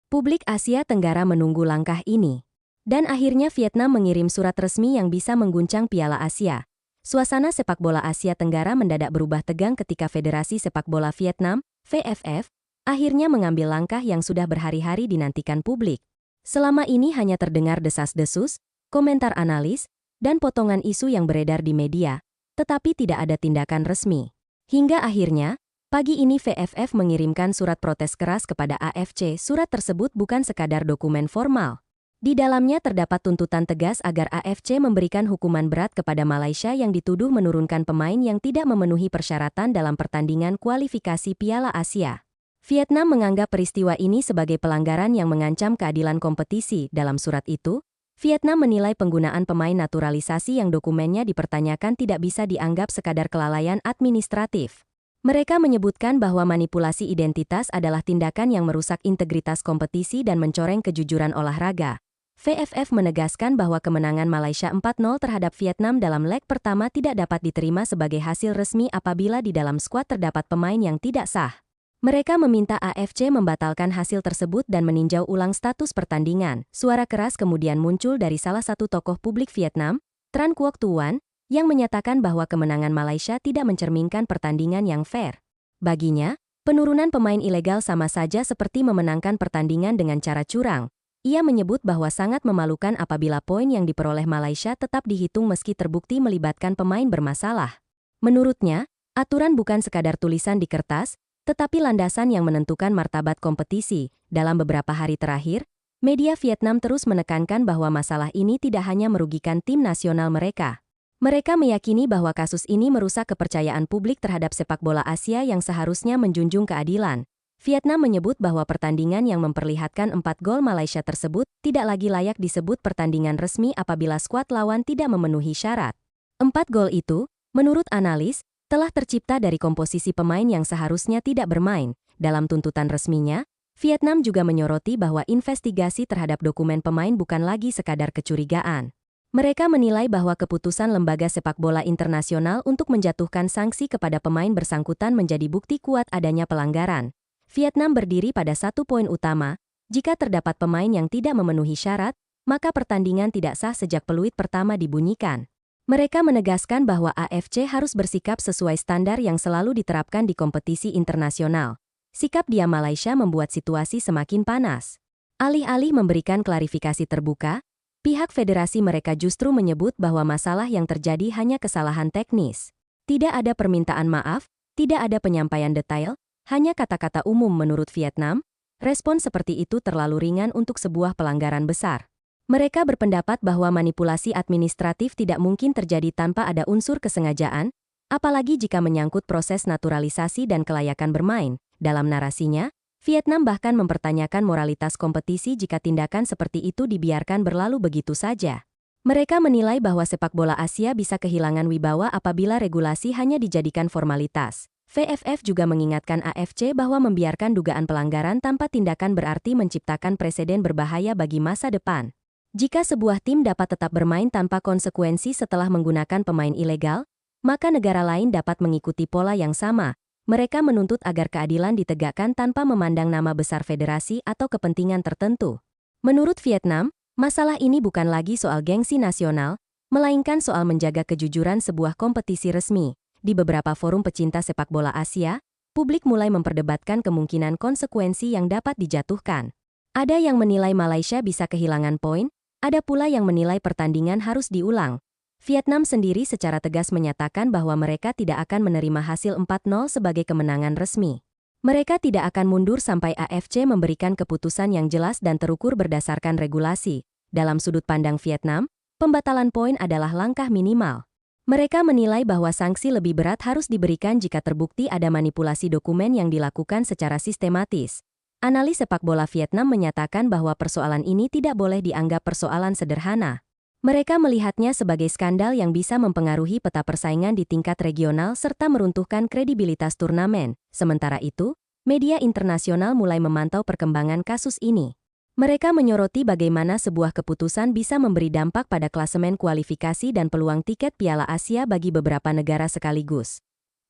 Publik Asia Tenggara menunggu langkah ini. Dan akhirnya Vietnam mengirim surat resmi yang bisa mengguncang Piala Asia. Suasana sepak bola Asia Tenggara mendadak berubah tegang ketika Federasi Sepak Bola Vietnam, VFF, akhirnya mengambil langkah yang sudah berhari-hari dinantikan publik. Selama ini hanya terdengar desas-desus, komentar analis, dan potongan isu yang beredar di media, tetapi tidak ada tindakan resmi. Hingga akhirnya, pagi ini VFF mengirimkan surat protes keras kepada AFC. Surat tersebut bukan sekadar dokumen formal. Di dalamnya terdapat tuntutan tegas agar AFC memberikan hukuman berat kepada Malaysia yang dituduh menurunkan pemain yang tidak memenuhi persyaratan dalam pertandingan kualifikasi Piala Asia. Vietnam menganggap peristiwa ini sebagai pelanggaran yang mengancam keadilan kompetisi. Dalam surat itu, Vietnam menilai penggunaan pemain naturalisasi yang dokumennya dipertanyakan tidak bisa dianggap sekadar kelalaian administratif. Mereka menyebutkan bahwa manipulasi identitas adalah tindakan yang merusak integritas kompetisi dan mencoreng kejujuran olahraga. VFF menegaskan bahwa kemenangan Malaysia 4-0 terhadap Vietnam dalam leg pertama tidak dapat diterima sebagai hasil resmi apabila di dalam skuad terdapat pemain yang tidak sah. Mereka meminta AFC membatalkan hasil tersebut dan meninjau ulang status pertandingan. Suara keras kemudian muncul dari salah satu tokoh publik Vietnam, Tran Quoc Tuan, yang menyatakan bahwa kemenangan Malaysia tidak mencerminkan pertandingan yang fair. Baginya, penurunan pemain ilegal sama saja seperti memenangkan pertandingan dengan cara curang. Ia menyebut bahwa sangat memalukan apabila poin yang diperoleh Malaysia tetap dihitung meski terbukti melibatkan pemain bermasalah. Menurutnya, aturan bukan sekadar tulisan di kertas, tetapi landasan yang menentukan martabat kompetisi. Dalam beberapa hari terakhir, media Vietnam terus menekankan bahwa masalah ini tidak hanya merugikan tim nasional mereka. Mereka meyakini bahwa kasus ini merusak kepercayaan publik terhadap sepak bola Asia yang seharusnya menjunjung keadilan. Vietnam menyebut bahwa pertandingan yang memperlihatkan 4 gol Malaysia tersebut tidak lagi layak disebut pertandingan resmi apabila skuad lawan tidak memenuhi syarat. 4 gol itu, menurut analis, telah tercipta dari komposisi pemain yang seharusnya tidak bermain. Dalam tuntutan resminya, Vietnam juga menyoroti bahwa investigasi terhadap dokumen pemain bukan lagi sekadar kecurigaan. Mereka menilai bahwa keputusan Lembaga Sepak Bola Internasional untuk menjatuhkan sanksi kepada pemain bersangkutan menjadi bukti kuat adanya pelanggaran. Vietnam berdiri pada satu poin utama, jika terdapat pemain yang tidak memenuhi syarat, maka pertandingan tidak sah sejak peluit pertama dibunyikan. Mereka menegaskan bahwa AFC harus bersikap sesuai standar yang selalu diterapkan di kompetisi internasional. Sikap diam Malaysia membuat situasi semakin panas. Alih-alih memberikan klarifikasi terbuka, pihak federasi mereka justru menyebut bahwa masalah yang terjadi hanya kesalahan teknis. Tidak ada permintaan maaf, tidak ada penyampaian detail, hanya kata-kata umum. Menurut Vietnam, respon seperti itu terlalu ringan untuk sebuah pelanggaran besar. Mereka berpendapat bahwa manipulasi administratif tidak mungkin terjadi tanpa ada unsur kesengajaan, apalagi jika menyangkut proses naturalisasi dan kelayakan bermain. Dalam narasinya, Vietnam bahkan mempertanyakan moralitas kompetisi jika tindakan seperti itu dibiarkan berlalu begitu saja. Mereka menilai bahwa sepak bola Asia bisa kehilangan wibawa apabila regulasi hanya dijadikan formalitas. VFF juga mengingatkan AFC bahwa membiarkan dugaan pelanggaran tanpa tindakan berarti menciptakan preseden berbahaya bagi masa depan. Jika sebuah tim dapat tetap bermain tanpa konsekuensi setelah menggunakan pemain ilegal, maka negara lain dapat mengikuti pola yang sama. Mereka menuntut agar keadilan ditegakkan tanpa memandang nama besar federasi atau kepentingan tertentu. Menurut Vietnam, masalah ini bukan lagi soal gengsi nasional, melainkan soal menjaga kejujuran sebuah kompetisi resmi. Di beberapa forum pecinta sepak bola Asia, publik mulai memperdebatkan kemungkinan konsekuensi yang dapat dijatuhkan. Ada yang menilai Malaysia bisa kehilangan poin, ada pula yang menilai pertandingan harus diulang. Vietnam sendiri secara tegas menyatakan bahwa mereka tidak akan menerima hasil 4-0 sebagai kemenangan resmi. Mereka tidak akan mundur sampai AFC memberikan keputusan yang jelas dan terukur berdasarkan regulasi. Dalam sudut pandang Vietnam, pembatalan poin adalah langkah minimal. Mereka menilai bahwa sanksi lebih berat harus diberikan jika terbukti ada manipulasi dokumen yang dilakukan secara sistematis. Analis sepak bola Vietnam menyatakan bahwa persoalan ini tidak boleh dianggap persoalan sederhana. Mereka melihatnya sebagai skandal yang bisa mempengaruhi peta persaingan di tingkat regional serta meruntuhkan kredibilitas turnamen. Sementara itu, media internasional mulai memantau perkembangan kasus ini. Mereka menyoroti bagaimana sebuah keputusan bisa memberi dampak pada klasemen kualifikasi dan peluang tiket Piala Asia bagi beberapa negara sekaligus.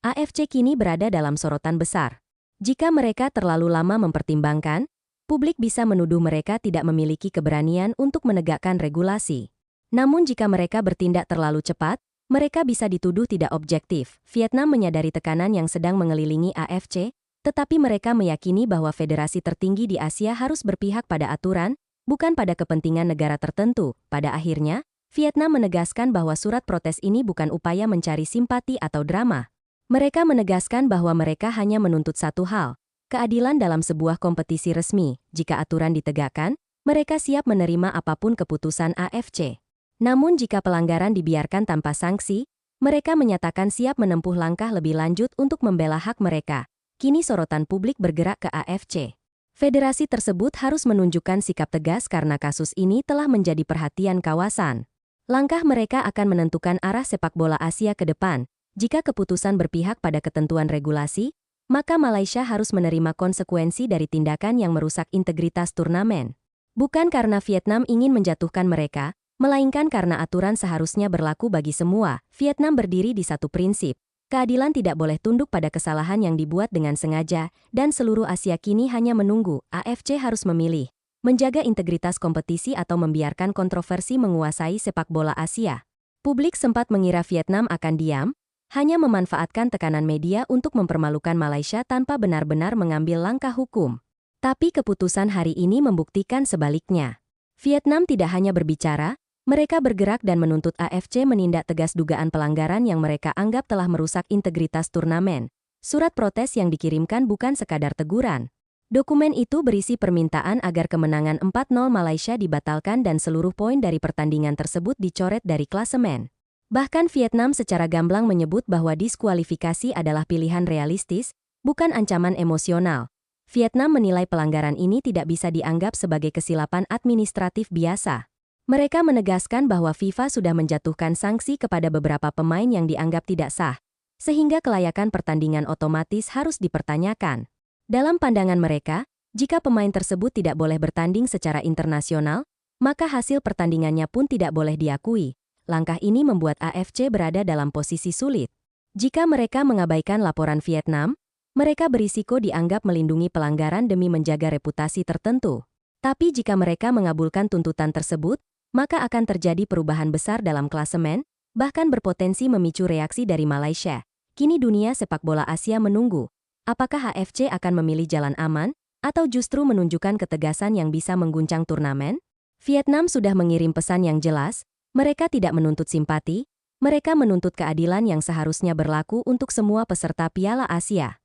AFC kini berada dalam sorotan besar. Jika mereka terlalu lama mempertimbangkan, Publik bisa menuduh mereka tidak memiliki keberanian untuk menegakkan regulasi. Namun jika mereka bertindak terlalu cepat, mereka bisa dituduh tidak objektif. Vietnam menyadari tekanan yang sedang mengelilingi AFC, tetapi mereka meyakini bahwa federasi tertinggi di Asia harus berpihak pada aturan, bukan pada kepentingan negara tertentu. Pada akhirnya, Vietnam menegaskan bahwa surat protes ini bukan upaya mencari simpati atau drama. Mereka menegaskan bahwa mereka hanya menuntut satu hal, keadilan dalam sebuah kompetisi resmi. Jika aturan ditegakkan, mereka siap menerima apapun keputusan AFC. Namun jika pelanggaran dibiarkan tanpa sanksi, mereka menyatakan siap menempuh langkah lebih lanjut untuk membela hak mereka. Kini sorotan publik bergerak ke AFC. Federasi tersebut harus menunjukkan sikap tegas karena kasus ini telah menjadi perhatian kawasan. Langkah mereka akan menentukan arah sepak bola Asia ke depan. Jika keputusan berpihak pada ketentuan regulasi, maka Malaysia harus menerima konsekuensi dari tindakan yang merusak integritas turnamen. Bukan karena Vietnam ingin menjatuhkan mereka, melainkan karena aturan seharusnya berlaku bagi semua. Vietnam berdiri di satu prinsip. Keadilan tidak boleh tunduk pada kesalahan yang dibuat dengan sengaja, dan seluruh Asia kini hanya menunggu. AFC harus memilih, menjaga integritas kompetisi atau membiarkan kontroversi menguasai sepak bola Asia. Publik sempat mengira Vietnam akan diam, hanya memanfaatkan tekanan media untuk mempermalukan Malaysia tanpa benar-benar mengambil langkah hukum. Tapi keputusan hari ini membuktikan sebaliknya. Vietnam tidak hanya berbicara, mereka bergerak dan menuntut AFC menindak tegas dugaan pelanggaran yang mereka anggap telah merusak integritas turnamen. Surat protes yang dikirimkan bukan sekadar teguran. Dokumen itu berisi permintaan agar kemenangan 4-0 Malaysia dibatalkan dan seluruh poin dari pertandingan tersebut dicoret dari klasemen. Bahkan Vietnam secara gamblang menyebut bahwa diskualifikasi adalah pilihan realistis, bukan ancaman emosional. Vietnam menilai pelanggaran ini tidak bisa dianggap sebagai kesilapan administratif biasa. Mereka menegaskan bahwa FIFA sudah menjatuhkan sanksi kepada beberapa pemain yang dianggap tidak sah, sehingga kelayakan pertandingan otomatis harus dipertanyakan. Dalam pandangan mereka, jika pemain tersebut tidak boleh bertanding secara internasional, maka hasil pertandingannya pun tidak boleh diakui. Langkah ini membuat AFC berada dalam posisi sulit. Jika mereka mengabaikan laporan Vietnam, mereka berisiko dianggap melindungi pelanggaran demi menjaga reputasi tertentu. Tapi jika mereka mengabulkan tuntutan tersebut, maka akan terjadi perubahan besar dalam klasemen, bahkan berpotensi memicu reaksi dari Malaysia. Kini dunia sepak bola Asia menunggu, apakah AFC akan memilih jalan aman, atau justru menunjukkan ketegasan yang bisa mengguncang turnamen? Vietnam sudah mengirim pesan yang jelas. Mereka tidak menuntut simpati, mereka menuntut keadilan yang seharusnya berlaku untuk semua peserta Piala Asia.